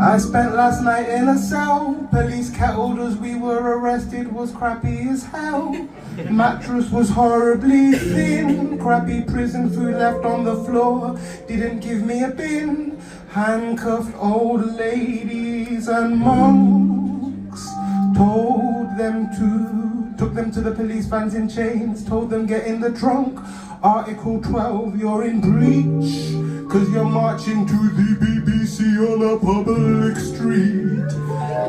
I spent last night in a cell. Police kettled as we were arrested, was crappy as hell. Mattress was horribly thin. Crappy prison food left on the floor. Didn't give me a bin. Handcuffed old ladies and monks. Took them to the police vans in chains. Told them get in the trunk. Article 12, you're in breach. Cause you're marching to the BBC on a public street.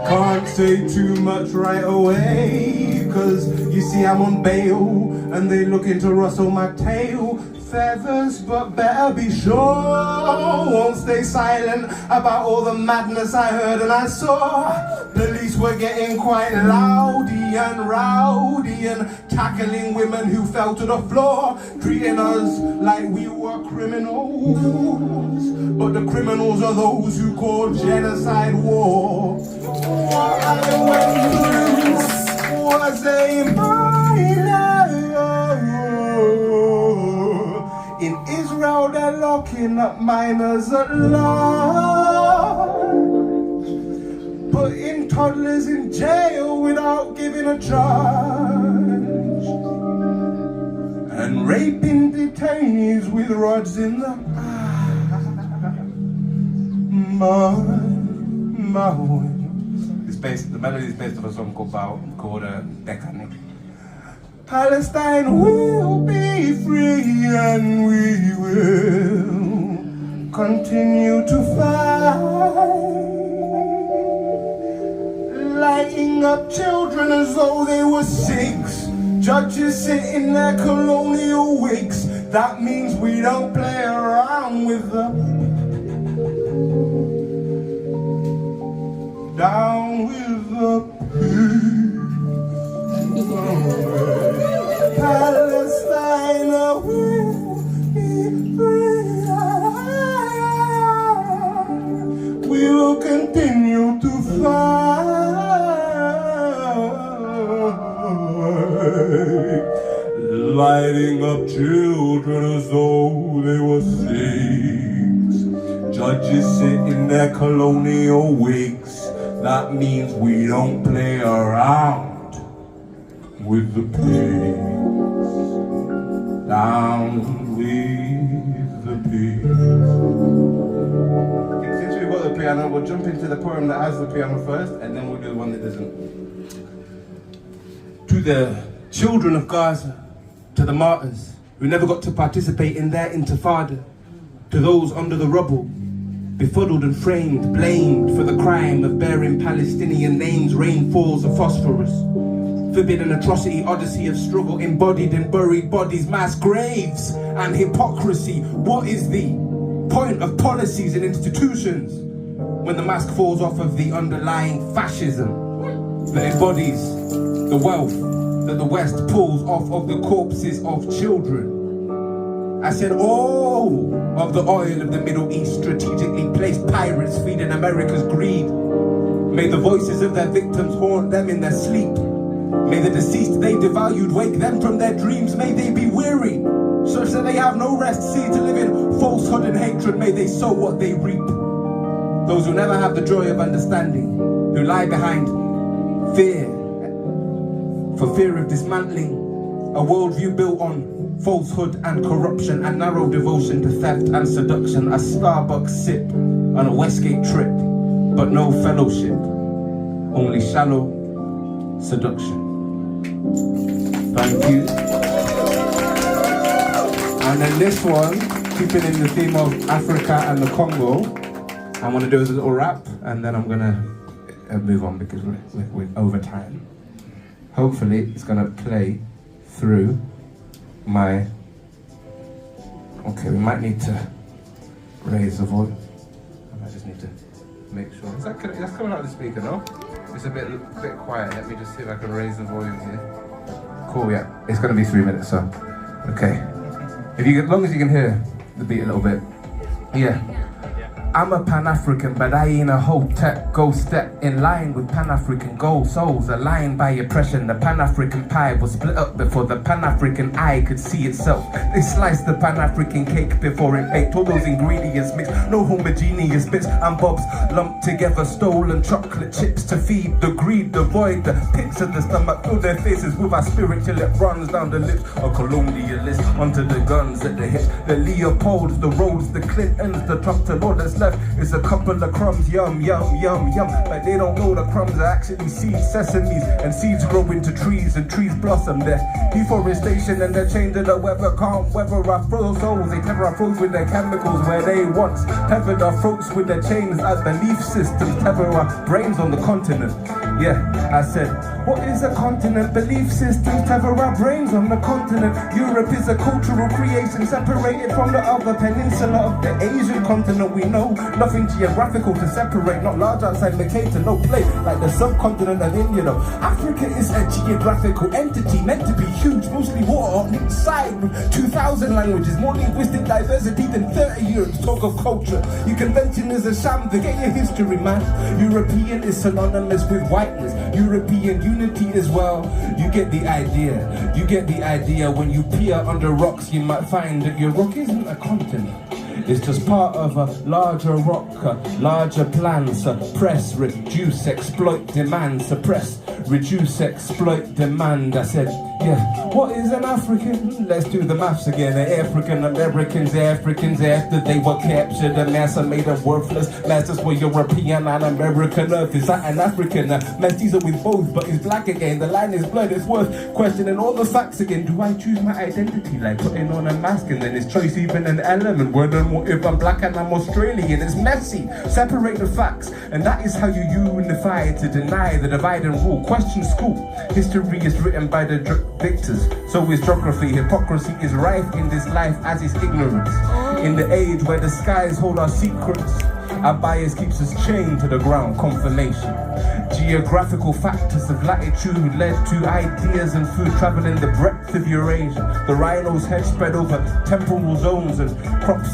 Can't say too much right away, cause you see I'm on bail and they looking to rustle my tail. Feathers, but better be sure won't stay silent about all the madness I heard and I saw. Police were getting quite loudy and rowdy and tackling women who fell to the floor, treating us like we were criminals. But the criminals are those who call genocide war. What I went through was a minor. In Israel, they're locking up minors at large, putting toddlers in jail without giving a charge, and raping detainees with rods in the the melody is based on a song called Bekani. Palestine will be free and we will continue to fight, lighting up children as though they were 6. Judges sit in their colonial wigs. That means we don't play around with them. Down with the Palestine will be free. We will continue to fight, lighting up children as though they were 6. Judges sit in their colonial wigs. That means we don't play around with the pigs. Down with the pigs. Since we've got the piano, we'll jump into the poem that has the piano first, and then we'll do the one that doesn't. To the children of Gaza, to the martyrs who never got to participate in their intifada, to those under the rubble, befuddled and framed, blamed for the crime of bearing Palestinian names, rainfalls of phosphorus. Forbidden atrocity, odyssey of struggle, embodied in buried bodies, mass graves and hypocrisy. What is the point of policies and institutions when the mask falls off of the underlying fascism that embodies the wealth that the West pulls off of the corpses of children? I said all of the oil of the Middle East strategically placed pirates feeding America's greed. May the voices of their victims haunt them in their sleep. May the deceased they devalued wake them from their dreams. May they be weary, such that they have no rest. See to live in falsehood and hatred. May they sow what they reap. Those who never have the joy of understanding, who lie behind fear, for fear of dismantling a worldview built on falsehood and corruption and narrow devotion to theft and seduction. A Starbucks sip on a Westgate trip, but no fellowship, only shallow seduction. Thank you. And then this one, keeping in the theme of Africa and the Congo, I'm gonna do a little rap, and then I'm gonna move on because we're over time. Hopefully it's gonna play through my... Okay, we might need to raise the volume. I just need to make sure. That's coming out of the speaker, no? It's a bit quiet. Let me just see if I can raise the volume here. Cool, yeah. It's gonna be 3 minutes, so okay. As long as you can hear the beat a little bit. Yeah. I'm a Pan-African, but I ain't a hotep. Go step in line with Pan-African goals. Souls aligned by oppression. The Pan-African pie was split up before the Pan-African eye could see itself. They sliced the Pan-African cake before it baked. All those ingredients mixed, no homogeneous bits and bobs lumped together. Stolen chocolate chips to feed the greed, the void, the pits of the stomach. Fill their faces with our spirit till it runs down the lips. A colonialist onto the guns at the hips. The Leopolds, the Rhodes, the Clintons, the Trump to Lord that's left is a couple of crumbs. Yum, yum, yum, yum. But they don't know the crumbs are actually seeds, sesames, and seeds grow into trees and trees blossom. There's deforestation and the change of the weather can't weather our souls. They tether our throats with their chemicals where they once tethered our throats with their chains as belief systems tether our brains on the continent. Yeah, I said, what is a continent? Belief systems tether our brains on the continent. Europe is a cultural creation separated from the other peninsula of the Asian continent. We know nothing geographical to separate, not large outside Mercator, no play like the subcontinent of India though. Africa is a geographical entity meant to be huge, mostly water on each side with 2,000 languages, more linguistic diversity than 30 years. Talk of culture, your convention is a sham, forget your history man. European is synonymous with whiteness, European unity as well. You get the idea, you get the idea. When you peer under rocks you might find that your rock isn't a continent. It's just part of a larger rock, larger plan. Suppress, reduce, exploit, demand. Suppress, reduce, exploit, demand. I said, yeah, what is an African? Let's do the maths again. African Americans, after they were captured, the mass are made of worthless. Masters were European and American. Earth is that an African? Mestizo with both, but he's black again. The line is blurred, it's worth questioning all the facts again. Do I choose my identity like putting on a mask and then is choice even an element? Word on what if I'm black and I'm Australian? It's messy. Separate the facts, and that is how you unify to deny the divide and rule. Question school. History is written by the victors. So is geography. Hypocrisy is rife in this life as is ignorance. In the age where the skies hold our secrets, our bias keeps us chained to the ground. Confirmation. Geographical factors of latitude led to ideas and food traveling the breadth of Eurasia. The rhino's head spread over temporal zones and crops